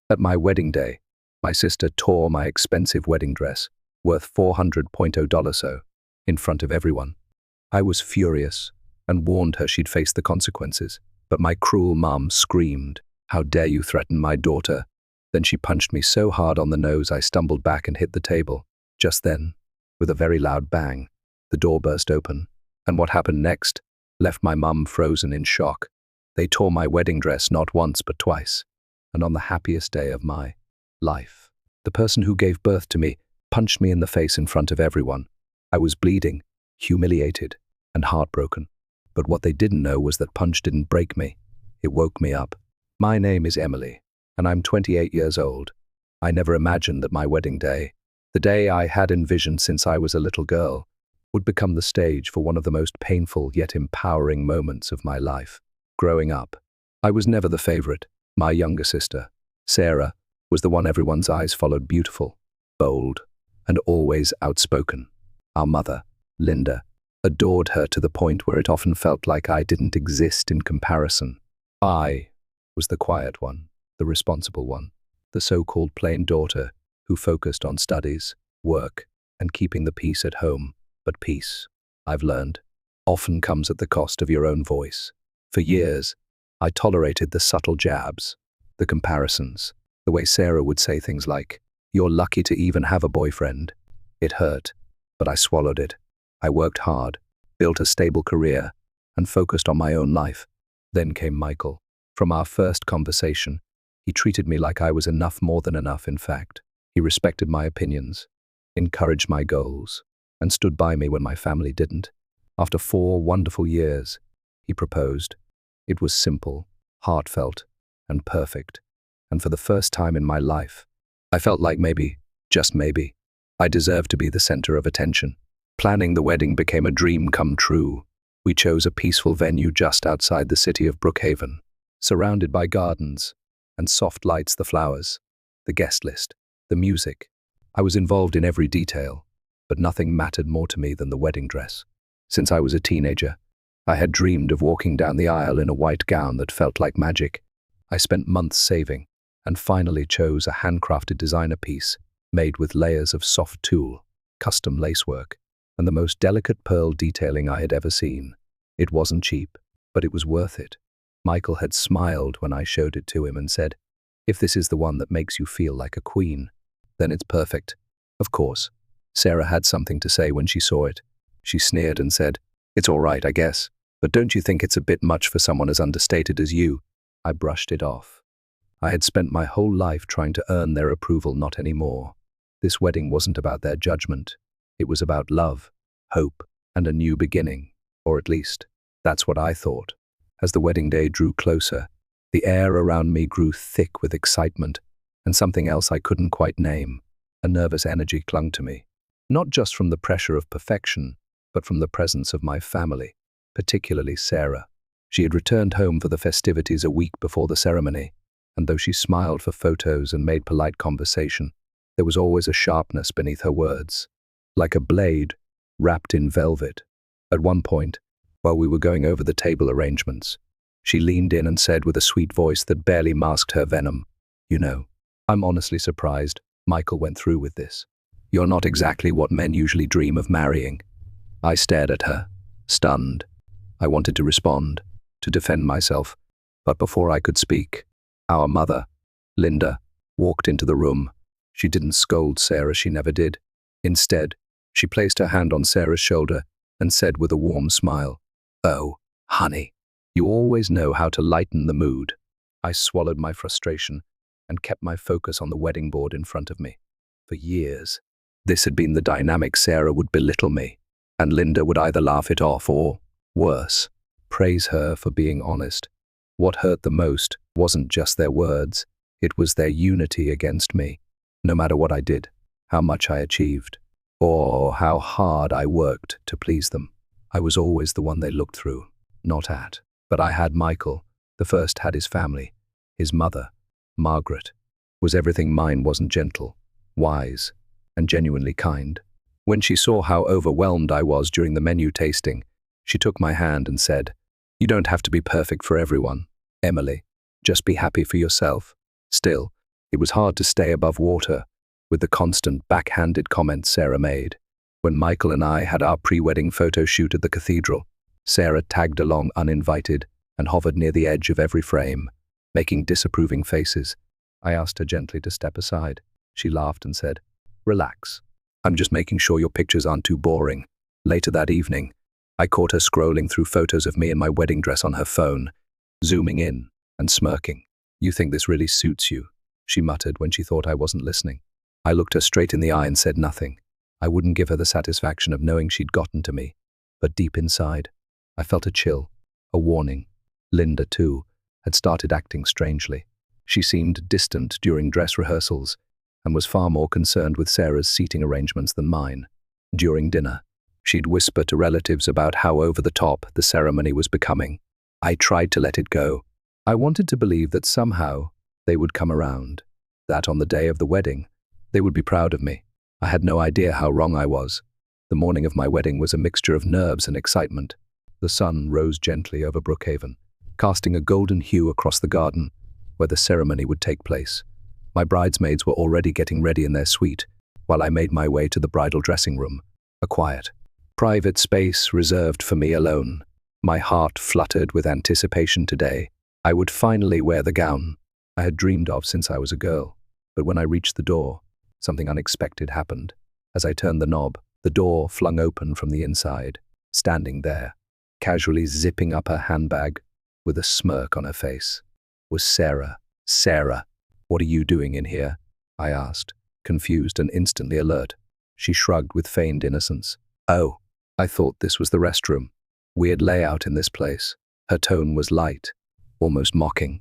At my wedding day, my sister tore my expensive wedding dress, worth $400 so, in front of everyone. I was furious and warned her she'd face the consequences, but my cruel mum screamed, "How dare you threaten my daughter?" Then she punched me so hard on the nose I stumbled back and hit the table. Just then, with a very loud bang, the door burst open, and what happened next left my mum frozen in shock. They tore my wedding dress not once but twice, and on the happiest day of my life, the person who gave birth to me punched me in the face in front of everyone. I was bleeding, humiliated, and heartbroken. But what they didn't know was that punch didn't break me. It woke me up. My name is Emily, and I'm 28 years old. I never imagined that my wedding day, the day I had envisioned since I was a little girl, would become the stage for one of the most painful yet empowering moments of my life. Growing up, I was never the favorite. My younger sister, Sarah, was the one everyone's eyes followed, beautiful, bold, and always outspoken. Our mother, Linda, adored her to the point where it often felt like I didn't exist in comparison. I was the quiet one, the responsible one, the so-called plain daughter who focused on studies, work, and keeping the peace at home. But peace, I've learned, often comes at the cost of your own voice. For years, I tolerated the subtle jabs, the comparisons, the way Sarah would say things like, "You're lucky to even have a boyfriend." It hurt, but I swallowed it. I worked hard, built a stable career, and focused on my own life. Then came Michael. From our first conversation, he treated me like I was enough, more than enough, in fact. He respected my opinions, encouraged my goals, and stood by me when my family didn't. After 4 wonderful years, he proposed. It was simple, heartfelt, and perfect. And for the first time in my life, I felt like maybe, just maybe, I deserved to be the center of attention. Planning the wedding became a dream come true. We chose a peaceful venue just outside the city of Brookhaven, surrounded by gardens and soft lights, the flowers, the guest list, the music. I was involved in every detail, but nothing mattered more to me than the wedding dress. Since I was a teenager, I had dreamed of walking down the aisle in a white gown that felt like magic. I spent months saving and finally chose a handcrafted designer piece made with layers of soft tulle, custom lacework, and the most delicate pearl detailing I had ever seen. It wasn't cheap, but it was worth it. Michael had smiled when I showed it to him and said, "If this is the one that makes you feel like a queen, then it's perfect." Of course, Sarah had something to say when she saw it. She sneered and said, "It's all right, I guess, but don't you think it's a bit much for someone as understated as you?" I brushed it off. I had spent my whole life trying to earn their approval, not anymore. This wedding wasn't about their judgment. It was about love, hope, and a new beginning, or at least, that's what I thought. As the wedding day drew closer, the air around me grew thick with excitement, and something else I couldn't quite name. A nervous energy clung to me, not just from the pressure of perfection, but from the presence of my family, particularly Sarah. She had returned home for the festivities a week before the ceremony, and though she smiled for photos and made polite conversation, there was always a sharpness beneath her words, like a blade wrapped in velvet. At one point, while we were going over the table arrangements, she leaned in and said with a sweet voice that barely masked her venom, "You know, I'm honestly surprised Michael went through with this. You're not exactly what men usually dream of marrying." I stared at her, stunned. I wanted to respond, to defend myself, but before I could speak, our mother, Linda, walked into the room. She didn't scold Sarah, she never did. Instead, she placed her hand on Sarah's shoulder and said with a warm smile, "Oh, honey, you always know how to lighten the mood." I swallowed my frustration and kept my focus on the wedding board in front of me. For years, this had been the dynamic. Sarah would belittle me, and Linda would either laugh it off or, worse, praise her for being honest. What hurt the most wasn't just their words, it was their unity against me. No matter what I did, how much I achieved, or how hard I worked to please them, I was always the one they looked through, not at. But I had Michael. The first had his family. His mother, Margaret, was everything mine wasn't. Gentle, wise, and genuinely kind. When she saw how overwhelmed I was during the menu tasting, she took my hand and said, "You don't have to be perfect for everyone, Emily. Just be happy for yourself." Still, It was hard to stay above water with the constant backhanded comments Sarah made. When Michael and I had our pre-wedding photo shoot at the cathedral, Sarah tagged along uninvited and hovered near the edge of every frame, making disapproving faces. I asked her gently to step aside. She laughed and said, "Relax. I'm just making sure your pictures aren't too boring." Later that evening, I caught her scrolling through photos of me in my wedding dress on her phone, zooming in and smirking. "You think this really suits you?" she muttered when she thought I wasn't listening. I looked her straight in the eye and said nothing. I wouldn't give her the satisfaction of knowing she'd gotten to me, but deep inside, I felt a chill, a warning. Linda, too, had started acting strangely. She seemed distant during dress rehearsals and was far more concerned with Sarah's seating arrangements than mine. During dinner, she'd whisper to relatives about how over the top the ceremony was becoming. I tried to let it go. I wanted to believe that somehow they would come around, that on the day of the wedding, they would be proud of me. I had no idea how wrong I was. The morning of my wedding was a mixture of nerves and excitement. The sun rose gently over Brookhaven, casting a golden hue across the garden where the ceremony would take place. My bridesmaids were already getting ready in their suite, while I made my way to the bridal dressing room, a quiet, private space reserved for me alone. My heart fluttered with anticipation today. I would finally wear the gown I had dreamed of since I was a girl. But when I reached the door, something unexpected happened. As I turned the knob, the door flung open from the inside. Standing there, casually zipping up her handbag, with a smirk on her face, was Sarah. "Sarah, what are you doing in here?" I asked, confused and instantly alert. She shrugged with feigned innocence. "Oh, I thought this was the restroom. Weird layout in this place." Her tone was light, almost mocking.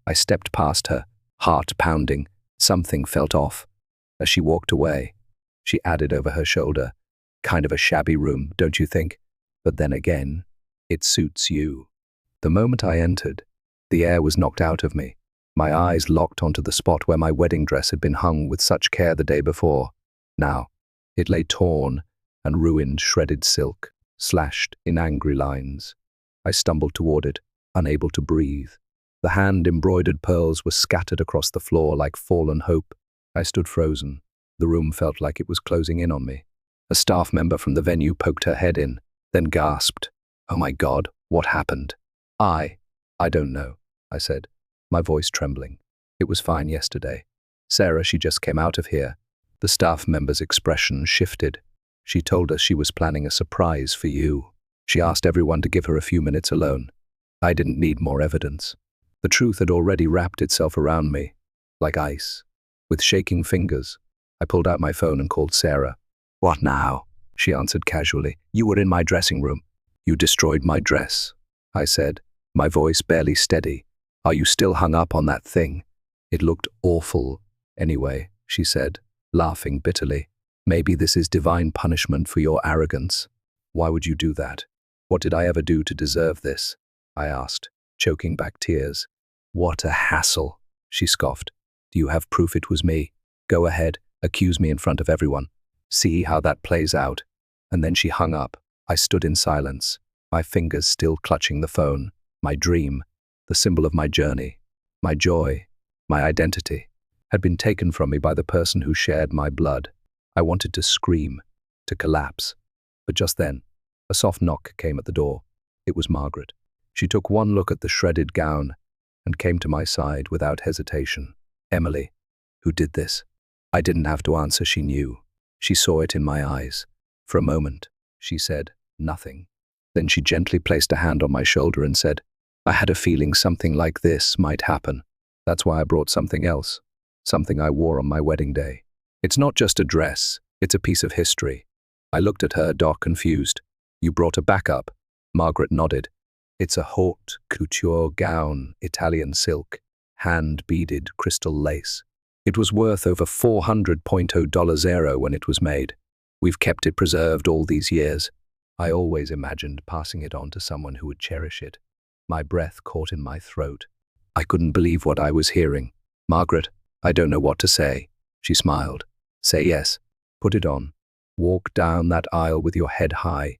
I stepped past her, heart pounding. Something felt off. As she walked away, she added over her shoulder, "Kind of a shabby room, don't you think? But then again, it suits you." The moment I entered, the air was knocked out of me. My eyes locked onto the spot where my wedding dress had been hung with such care the day before. Now, it lay torn and ruined shredded silk, slashed in angry lines. I stumbled toward it, unable to breathe. The hand-embroidered pearls were scattered across the floor like fallen hope. I stood frozen. The room felt like it was closing in on me. A staff member from the venue poked her head in, then gasped, "Oh my God, what happened?" I don't know," I said, my voice trembling. "It was fine yesterday. Sarah, she just came out of here." The staff member's expression shifted. "She told us she was planning a surprise for you. She asked everyone to give her a few minutes alone." I didn't need more evidence. The truth had already wrapped itself around me, like ice. With shaking fingers, I pulled out my phone and called Sarah. "What now?" she answered casually. "You were in my dressing room." "You destroyed my dress," I said, my voice barely steady. "Are you still hung up on that thing?" "It looked awful anyway," she said, laughing bitterly. "Maybe this is divine punishment for your arrogance." "Why would you do that? What did I ever do to deserve this?" I asked, choking back tears. "What a hassle," she scoffed. "Do you have proof it was me? Go ahead, accuse me in front of everyone. See how that plays out." And then she hung up. I stood in silence, my fingers still clutching the phone. My dream, the symbol of my journey, my joy, my identity, had been taken from me by the person who shared my blood. I wanted to scream, to collapse. But just then, a soft knock came at the door. It was Margaret. She took one look at the shredded gown and came to my side without hesitation. "Emily, who did this?" I didn't have to answer, she knew. She saw it in my eyes. For a moment, she said nothing. Then she gently placed a hand on my shoulder and said, "I had a feeling something like this might happen. That's why I brought something else, something I wore on my wedding day. It's not just a dress, it's a piece of history." I looked at her, dark confused. "You brought a backup?" Margaret nodded. "It's a haute couture gown, Italian silk, hand-beaded crystal lace. It was worth over $400 when it was made. We've kept it preserved all these years. I always imagined passing it on to someone who would cherish it." My breath caught in my throat. I couldn't believe what I was hearing. "Margaret, I don't know what to say." She smiled. "Say yes. Put it on. Walk down that aisle with your head high.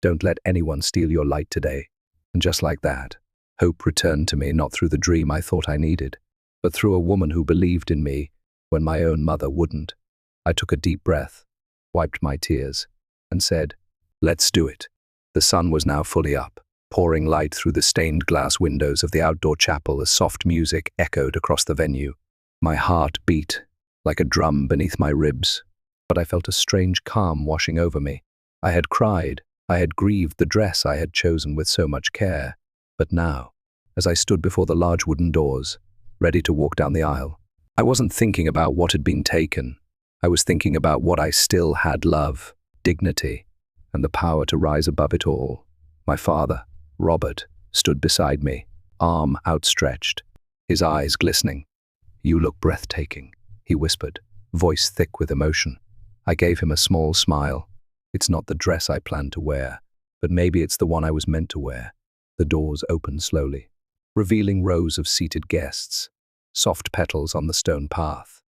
Don't let anyone steal your light today." And just like that, hope returned to me, not through the dream I thought I needed, but through a woman who believed in me when my own mother wouldn't. I took a deep breath, wiped my tears, and said, "Let's do it." The sun was now fully up, pouring light through the stained glass windows of the outdoor chapel as soft music echoed across the venue. My heart beat like a drum beneath my ribs, but I felt a strange calm washing over me. I had cried, I had grieved the dress I had chosen with so much care, but now, as I stood before the large wooden doors, ready to walk down the aisle, I wasn't thinking about what had been taken. I was thinking about what I still had: love, dignity, and the power to rise above it all. My father, Robert, stood beside me, arm outstretched, his eyes glistening. "You look breathtaking," he whispered, voice thick with emotion. I gave him a small smile. It's not the dress I planned to wear, but maybe it's the one I was meant to wear. The doors opened slowly, revealing rows of seated guests, soft petals on the stone path.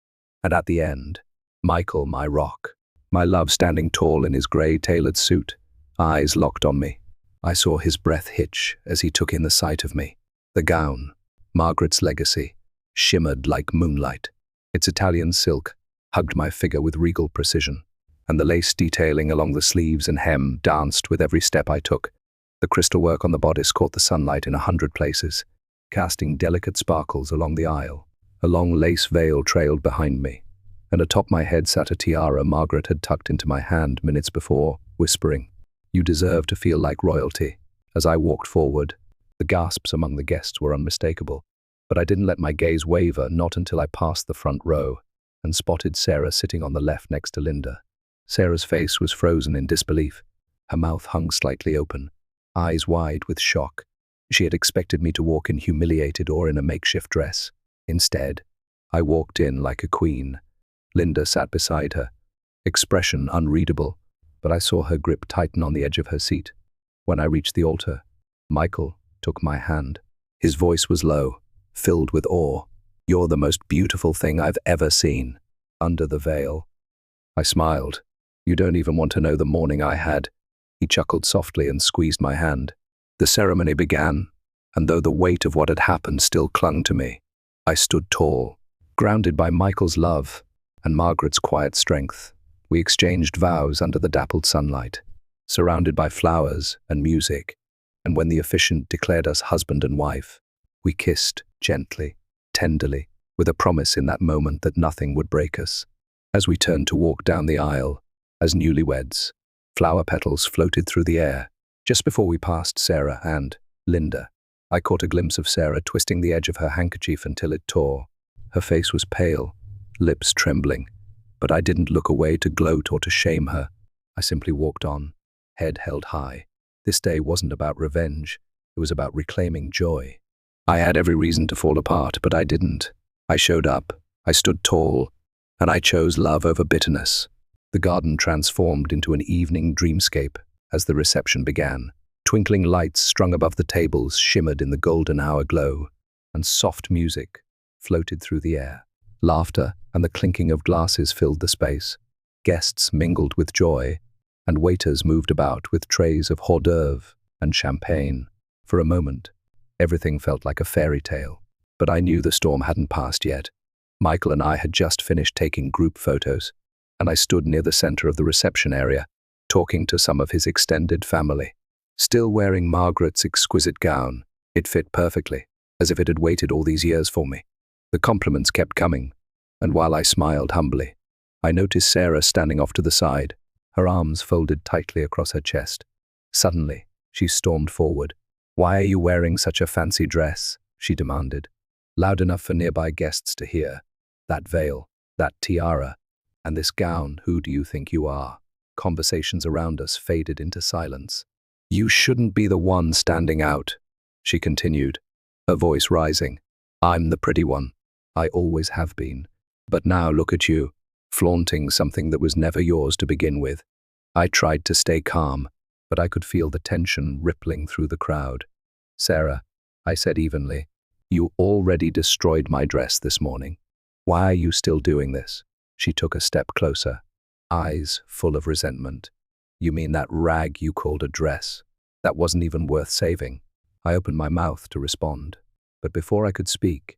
And at the end, Michael, my rock, my love, standing tall in his grey tailored suit, eyes locked on me. I saw his breath hitch as he took in the sight of me. The gown, Margaret's legacy, shimmered like moonlight. Its Italian silk hugged my figure with regal precision, and the lace detailing along the sleeves and hem danced with every step I took. The crystal work on the bodice caught the sunlight in 100 places, casting delicate sparkles along the aisle. A long lace veil trailed behind me, and atop my head sat a tiara Margaret had tucked into my hand minutes before, whispering, "You deserve to feel like royalty." As I walked forward, the gasps among the guests were unmistakable, but I didn't let my gaze waver, not until I passed the front row and spotted Sarah sitting on the left next to Linda. Sarah's face was frozen in disbelief. Her mouth hung slightly open, eyes wide with shock. She had expected me to walk in humiliated or in a makeshift dress. Instead, I walked in like a queen. Linda sat beside her, expression unreadable, but I saw her grip tighten on the edge of her seat. When I reached the altar, Michael took my hand. His voice was low, filled with awe. "You're the most beautiful thing I've ever seen." Under the veil, I smiled. "You don't even want to know the morning I had." He chuckled softly and squeezed my hand. The ceremony began, and though the weight of what had happened still clung to me, I stood tall, grounded by Michael's love and Margaret's quiet strength. We exchanged vows under the dappled sunlight, surrounded by flowers and music, and when the officiant declared us husband and wife, we kissed gently, tenderly, with a promise in that moment that nothing would break us. As we turned to walk down the aisle, as newlyweds, flower petals floated through the air. Just before we passed Sarah and Linda, I caught a glimpse of Sarah twisting the edge of her handkerchief until it tore. Her face was pale, lips trembling, but I didn't look away to gloat or to shame her. I simply walked on, head held high. This day wasn't about revenge, it was about reclaiming joy. I had every reason to fall apart, but I didn't. I showed up, I stood tall, and I chose love over bitterness. The garden transformed into an evening dreamscape as the reception began. Twinkling lights strung above the tables shimmered in the golden hour glow, and soft music floated through the air. Laughter and the clinking of glasses filled the space. Guests mingled with joy, and waiters moved about with trays of hors d'oeuvre and champagne. For a moment, everything felt like a fairy tale, but I knew the storm hadn't passed yet. Michael and I had just finished taking group photos, and I stood near the center of the reception area, talking to some of his extended family. Still wearing Margaret's exquisite gown, it fit perfectly, as if it had waited all these years for me. The compliments kept coming, and while I smiled humbly, I noticed Sarah standing off to the side, her arms folded tightly across her chest. Suddenly, she stormed forward. "Why are you wearing such a fancy dress?" she demanded, loud enough for nearby guests to hear. "That veil, that tiara, and this gown, who do you think you are?" Conversations around us faded into silence. "You shouldn't be the one standing out," she continued, her voice rising. "I'm the pretty one. I always have been. But now look at you, flaunting something that was never yours to begin with." I tried to stay calm, but I could feel the tension rippling through the crowd. "Sarah," I said evenly, "you already destroyed my dress this morning. Why are you still doing this?" She took a step closer, eyes full of resentment. "You mean that rag you called a dress? That wasn't even worth saving." I opened my mouth to respond, but before I could speak,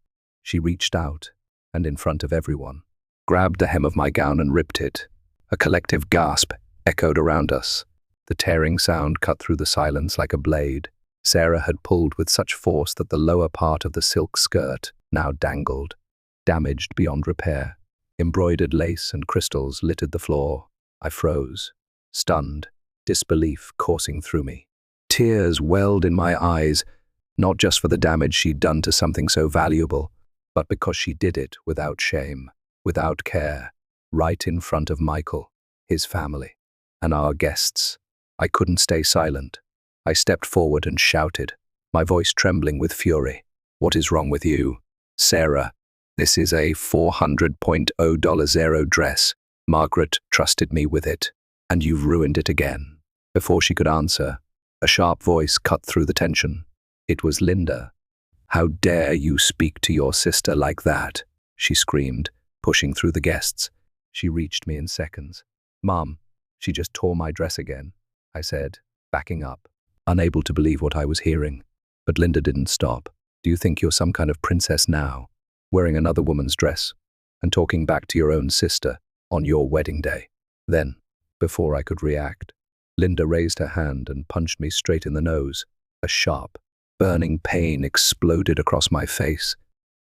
She reached out, and in front of everyone, grabbed the hem of my gown and ripped it. A collective gasp echoed around us. The tearing sound cut through the silence like a blade. Sarah had pulled with such force that the lower part of the silk skirt now dangled, damaged beyond repair. Embroidered lace and crystals littered the floor. I froze, stunned, disbelief coursing through me. Tears welled in my eyes, not just for the damage she'd done to something so valuable, but because she did it without shame, without care, right in front of Michael, his family, and our guests. I couldn't stay silent. I stepped forward and shouted, my voice trembling with fury. "What is wrong with you? Sarah, this is a $400.0 dress. Margaret trusted me with it, and you've ruined it again." Before she could answer, a sharp voice cut through the tension. It was Linda. "How dare you speak to your sister like that?" she screamed, pushing through the guests. She reached me in seconds. "Mom, she just tore my dress again," I said, backing up, unable to believe what I was hearing. But Linda didn't stop. "Do you think you're some kind of princess now, wearing another woman's dress and talking back to your own sister on your wedding day?" Then, before I could react, Linda raised her hand and punched me straight in the nose. A sharp, burning pain exploded across my face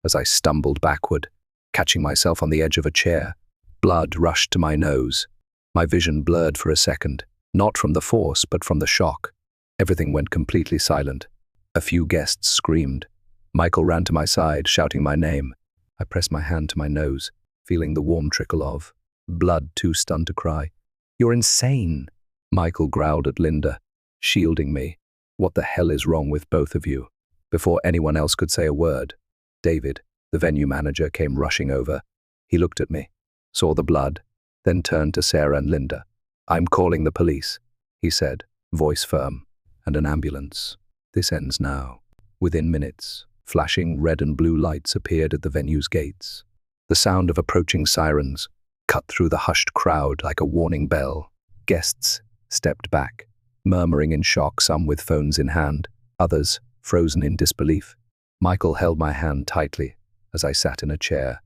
as I stumbled backward, catching myself on the edge of a chair. Blood rushed to my nose. My vision blurred for a second, not from the force, but from the shock. Everything went completely silent. A few guests screamed. Michael ran to my side, shouting my name. I pressed my hand to my nose, feeling the warm trickle of blood, too stunned to cry. "You're insane," Michael growled at Linda, shielding me. "What the hell is wrong with both of you?" Before anyone else could say a word, David, the venue manager, came rushing over. He looked at me, saw the blood, then turned to Sarah and Linda. "I'm calling the police," he said, voice firm, "and an ambulance. This ends now." Within minutes, flashing red and blue lights appeared at the venue's gates. The sound of approaching sirens cut through the hushed crowd like a warning bell. Guests stepped back, murmuring in shock, some with phones in hand, others frozen in disbelief. Michael held my hand tightly as I sat in a chair,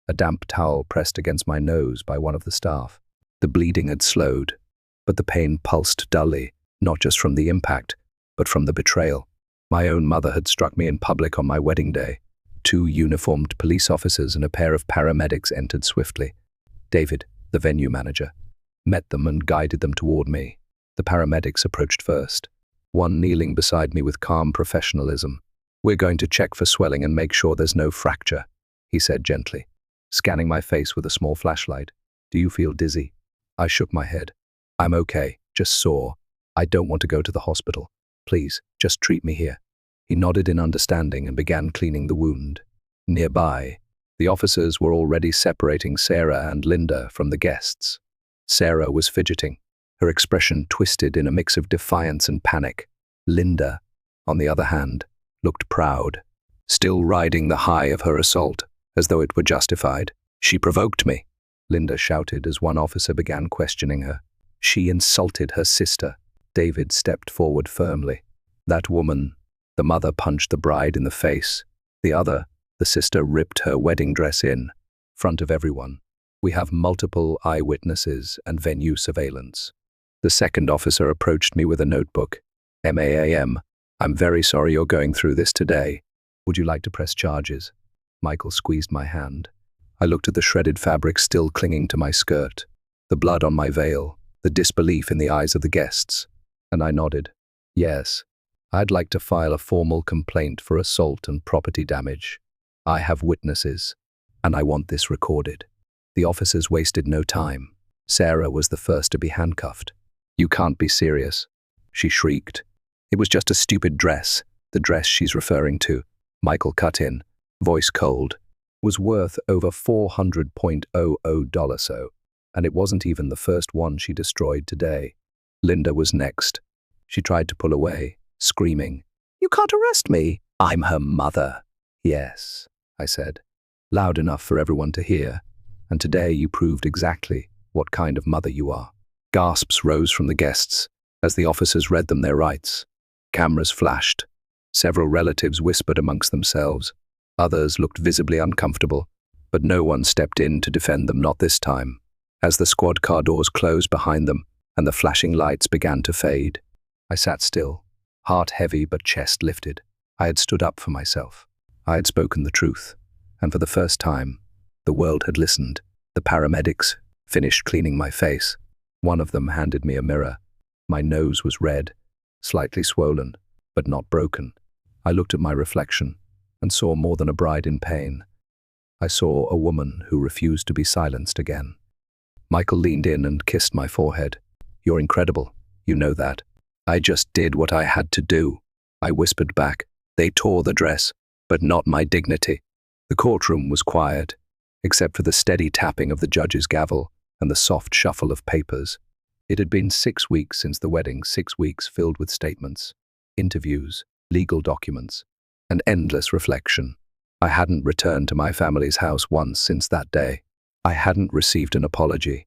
a damp towel pressed against my nose by one of the staff. The bleeding had slowed, but the pain pulsed dully, not just from the impact, but from the betrayal. My own mother had struck me in public on my wedding day. 2 uniformed police officers and a pair of paramedics entered swiftly. David, the venue manager, met them and guided them toward me. The paramedics approached first, one kneeling beside me with calm professionalism. "We're going to check for swelling and make sure there's no fracture," he said gently, scanning my face with a small flashlight. "Do you feel dizzy?" I shook my head. "I'm okay, just sore. I don't want to go to the hospital. Please, just treat me here." He nodded in understanding and began cleaning the wound. Nearby, the officers were already separating Sarah and Linda from the guests. Sarah was fidgeting, her expression twisted in a mix of defiance and panic. Linda, on the other hand, looked proud, still riding the high of her assault, as though it were justified. "She provoked me," Linda shouted as one officer began questioning her. "She insulted her sister." David stepped forward firmly. "That woman," the mother punched the bride in the face. The other, the sister, ripped her wedding dress in front of everyone. "We have multiple eyewitnesses and venue surveillance." The second officer approached me with a notebook. "Ma'am, I'm very sorry you're going through this today. Would you like to press charges?" Michael squeezed my hand. I looked at the shredded fabric still clinging to my skirt, the blood on my veil, the disbelief in the eyes of the guests, and I nodded. "Yes, I'd like to file a formal complaint for assault and property damage. I have witnesses, and I want this recorded." The officers wasted no time. Sarah was the first to be handcuffed. "You can't be serious," she shrieked. "It was just a stupid dress. The dress she's referring to," Michael cut in, voice cold, "was worth over $400.00 so, and it wasn't even the first one she destroyed today." Linda was next. She tried to pull away, screaming, "You can't arrest me. I'm her mother." "Yes," I said, loud enough for everyone to hear, "and today you proved exactly what kind of mother you are." Gasps rose from the guests as the officers read them their rights. Cameras flashed. Several relatives whispered amongst themselves, Others looked visibly uncomfortable, but no one stepped in to defend them, not this time. As the squad car doors closed behind them and the flashing lights began to fade, I sat still, heart heavy but chest lifted. I had stood up for myself. I had spoken the truth, and for the first time, the world had listened. The paramedics finished cleaning my face. One of them handed me a mirror. My nose was red, slightly swollen, but not broken. I looked at my reflection and saw more than a bride in pain. I saw a woman who refused to be silenced again. Michael leaned in and kissed my forehead. "You're incredible. You know that." "I just did what I had to do," I whispered back. "They tore the dress, but not my dignity." The courtroom was quiet, except for the steady tapping of the judge's gavel and the soft shuffle of papers. It had been 6 weeks since the wedding, 6 weeks filled with statements, interviews, legal documents, and endless reflection. I hadn't returned to my family's house once since that day. I hadn't received an apology,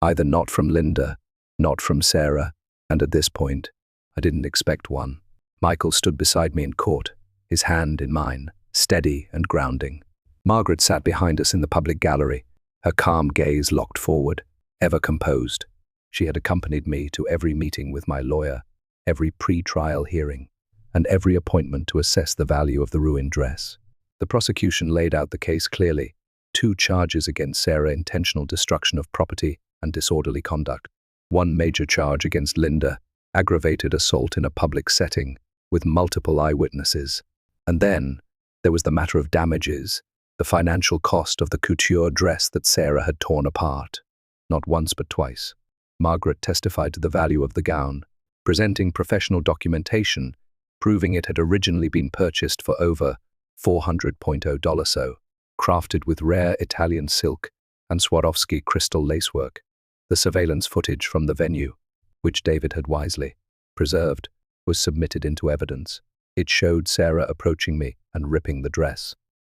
either not from Linda, not from Sarah, and at this point, I didn't expect one. Michael stood beside me in court, his hand in mine, steady and grounding. Margaret sat behind us in the public gallery, her calm gaze locked forward, ever composed. She had accompanied me to every meeting with my lawyer, every pre-trial hearing, and every appointment to assess the value of the ruined dress. The prosecution laid out the case clearly: 2 charges against Sarah, intentional destruction of property and disorderly conduct. 1 major charge against Linda, aggravated assault in a public setting, with multiple eyewitnesses. And then, there was the matter of damages, the financial cost of the couture dress that Sarah had torn apart. Not once but twice, Margaret testified to the value of the gown, presenting professional documentation, proving it had originally been purchased for over $400 so, crafted with rare Italian silk and Swarovski crystal lacework. The surveillance footage from the venue, which David had wisely preserved, was submitted into evidence. It showed Sarah approaching me and ripping the dress.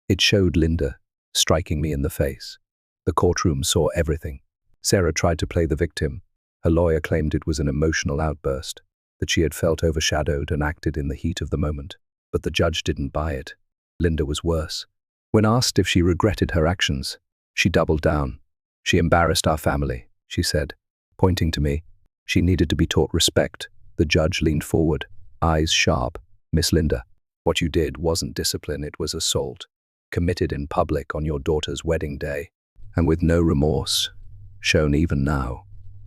It showed Linda striking me in the face. The courtroom saw everything. Sarah tried to play the victim. Her lawyer claimed it was an emotional outburst, that she had felt overshadowed and acted in the heat of the moment. But the judge didn't buy it. Linda was worse. When asked if she regretted her actions, she doubled down. "She embarrassed our family," she said, pointing to me. "She needed to be taught respect." The judge leaned forward, eyes sharp. "Miss Linda, what you did wasn't discipline, it was assault, committed in public on your daughter's wedding day, and with no remorse, shown even now."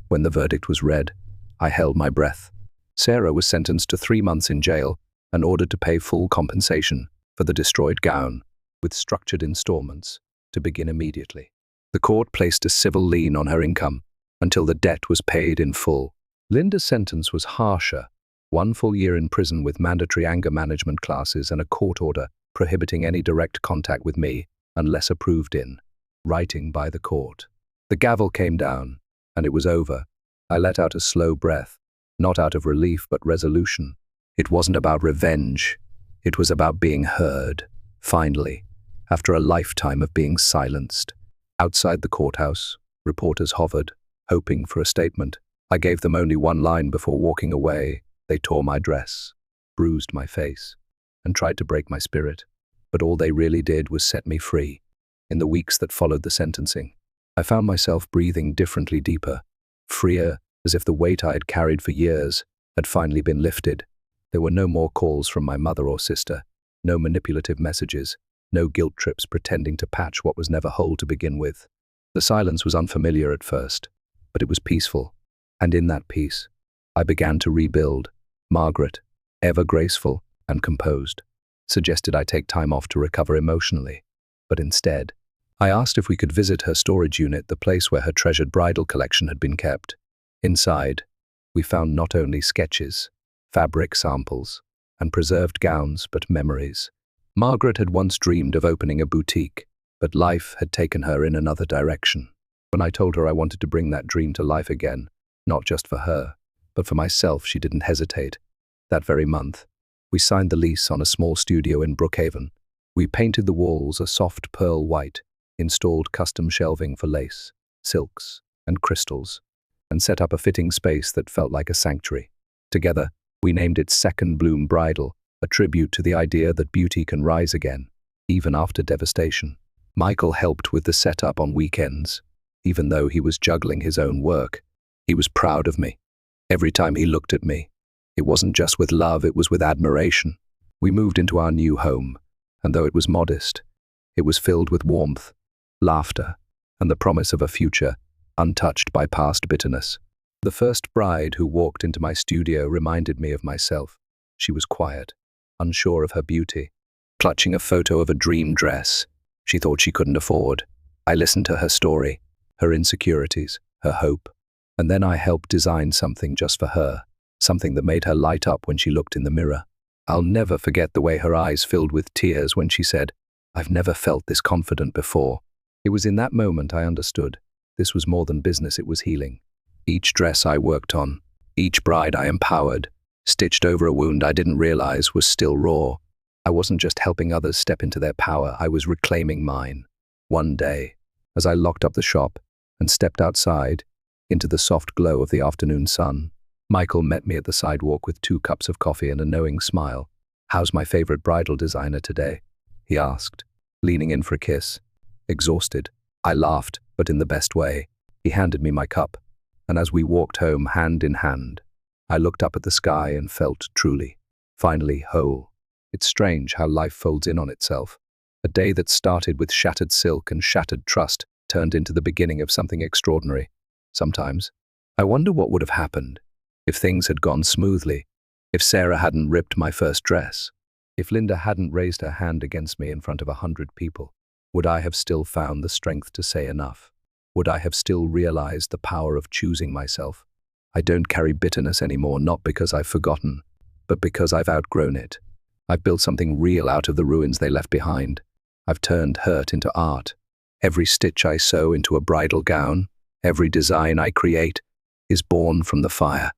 When the verdict was read, I held my breath. Sarah was sentenced to 3 months in jail and ordered to pay full compensation for the destroyed gown, with structured installments, to begin immediately. The court placed a civil lien on her income until the debt was paid in full. Linda's sentence was harsher: 1 full year in prison with mandatory anger management classes and a court order prohibiting any direct contact with me unless approved in writing by the court. The gavel came down, and it was over. I let out a slow breath, not out of relief but resolution. It wasn't about revenge. It was about being heard, finally, after a lifetime of being silenced. Outside the courthouse, reporters hovered, hoping for a statement. I gave them only 1 line before walking away. They tore my dress, bruised my face, and tried to break my spirit. But all they really did was set me free. In the weeks that followed the sentencing, I found myself breathing differently, deeper, freer, as if the weight I had carried for years had finally been lifted. There were no more calls from my mother or sister, no manipulative messages, no guilt trips pretending to patch what was never whole to begin with. The silence was unfamiliar at first, but it was peaceful, and in that peace, I began to rebuild. Margaret, ever graceful and composed, suggested I take time off to recover emotionally, but instead, I asked if we could visit her storage unit, the place where her treasured bridal collection had been kept. Inside, we found not only sketches, fabric samples, and preserved gowns, but memories. Margaret had once dreamed of opening a boutique, but life had taken her in another direction. When I told her I wanted to bring that dream to life again, not just for her, but for myself, she didn't hesitate. That very month, we signed the lease on a small studio in Brookhaven. We painted the walls a soft pearl white, installed custom shelving for lace, silks, and crystals, and set up a fitting space that felt like a sanctuary. Together, we named it Second Bloom Bridal, a tribute to the idea that beauty can rise again. even after devastation. Michael helped with the setup on weekends. Even though he was juggling his own work, he was proud of me. Every time he looked at me, it wasn't just with love, it was with admiration. We moved into our new home, and though it was modest, it was filled with warmth, laughter, and the promise of a future untouched by past bitterness. The first bride who walked into my studio reminded me of myself. She was quiet, unsure of her beauty, clutching a photo of a dream dress she thought she couldn't afford. I listened to her story, her insecurities, her hope, and then I helped design something just for her, something that made her light up when she looked in the mirror. I'll never forget the way her eyes filled with tears when she said, "I've never felt this confident before." It was in that moment I understood. This was more than business, it was healing. Each dress I worked on, each bride I empowered, stitched over a wound I didn't realize was still raw. I wasn't just helping others step into their power, I was reclaiming mine. One day, as I locked up the shop and stepped outside into the soft glow of the afternoon sun, Michael met me at the sidewalk with 2 cups of coffee and a knowing smile. "How's my favorite bridal designer today?" he asked, leaning in for a kiss. Exhausted, I laughed, but in the best way. He handed me my cup, and as we walked home hand in hand, I looked up at the sky and felt truly, finally whole. It's strange how life folds in on itself. A day that started with shattered silk and shattered trust turned into the beginning of something extraordinary. Sometimes, I wonder what would have happened if things had gone smoothly, if Sarah hadn't ripped my first dress, if Linda hadn't raised her hand against me in front of 100 people. Would I have still found the strength to say enough? Would I have still realized the power of choosing myself? I don't carry bitterness anymore, not because I've forgotten, but because I've outgrown it. I've built something real out of the ruins they left behind. I've turned hurt into art. Every stitch I sew into a bridal gown, every design I create, is born from the fire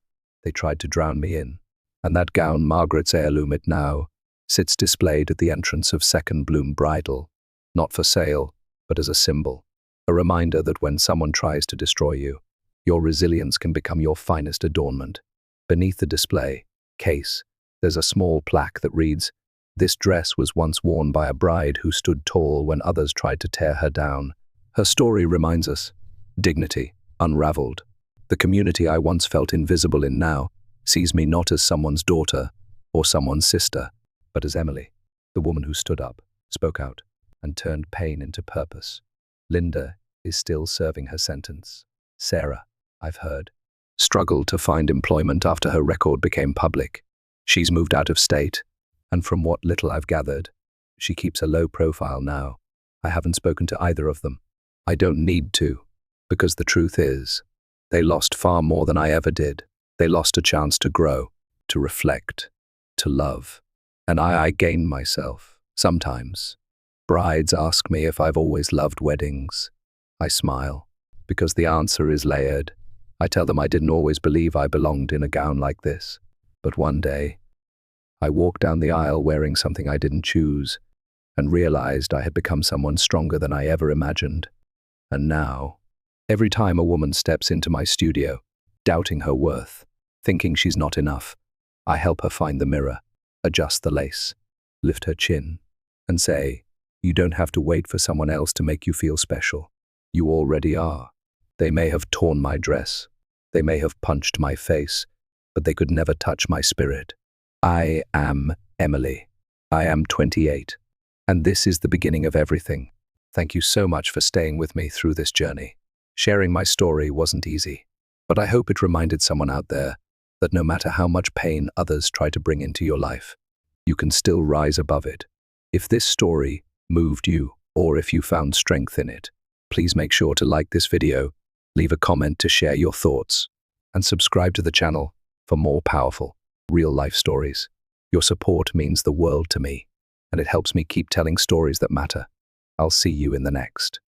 they tried to drown me in. And that gown, Margaret's heirloom, it now sits displayed at the entrance of Second Bloom Bridal, not for sale, but as a symbol, a reminder that when someone tries to destroy you, your resilience can become your finest adornment. Beneath the display case, there's a small plaque that reads, "This dress was once worn by a bride who stood tall when others tried to tear her down." Her story reminds us, dignity, unraveled. The community I once felt invisible in now sees me not as someone's daughter or someone's sister, but as Emily, the woman who stood up, spoke out, and turned pain into purpose. Linda is still serving her sentence. Sarah, I've heard, struggled to find employment after her record became public. She's moved out of state, and from what little I've gathered, she keeps a low profile now. I haven't spoken to either of them. I don't need to, because the truth is, they lost far more than I ever did. They lost a chance to grow, to reflect, to love. And I gained myself. Sometimes, brides ask me if I've always loved weddings. I smile, because the answer is layered. I tell them I didn't always believe I belonged in a gown like this. But one day, I walked down the aisle wearing something I didn't choose, and realized I had become someone stronger than I ever imagined. And now, every time a woman steps into my studio, doubting her worth, thinking she's not enough, I help her find the mirror, adjust the lace, lift her chin, and say, "You don't have to wait for someone else to make you feel special. You already are." They may have torn my dress, they may have punched my face, but they could never touch my spirit. I am Emily. I am 28, and this is the beginning of everything. Thank you so much for staying with me through this journey. Sharing my story wasn't easy, but I hope it reminded someone out there that no matter how much pain others try to bring into your life, you can still rise above it. If this story moved you, or if you found strength in it, please make sure to like this video, leave a comment to share your thoughts, and subscribe to the channel for more powerful, real-life stories. Your support means the world to me, and it helps me keep telling stories that matter. I'll see you in the next.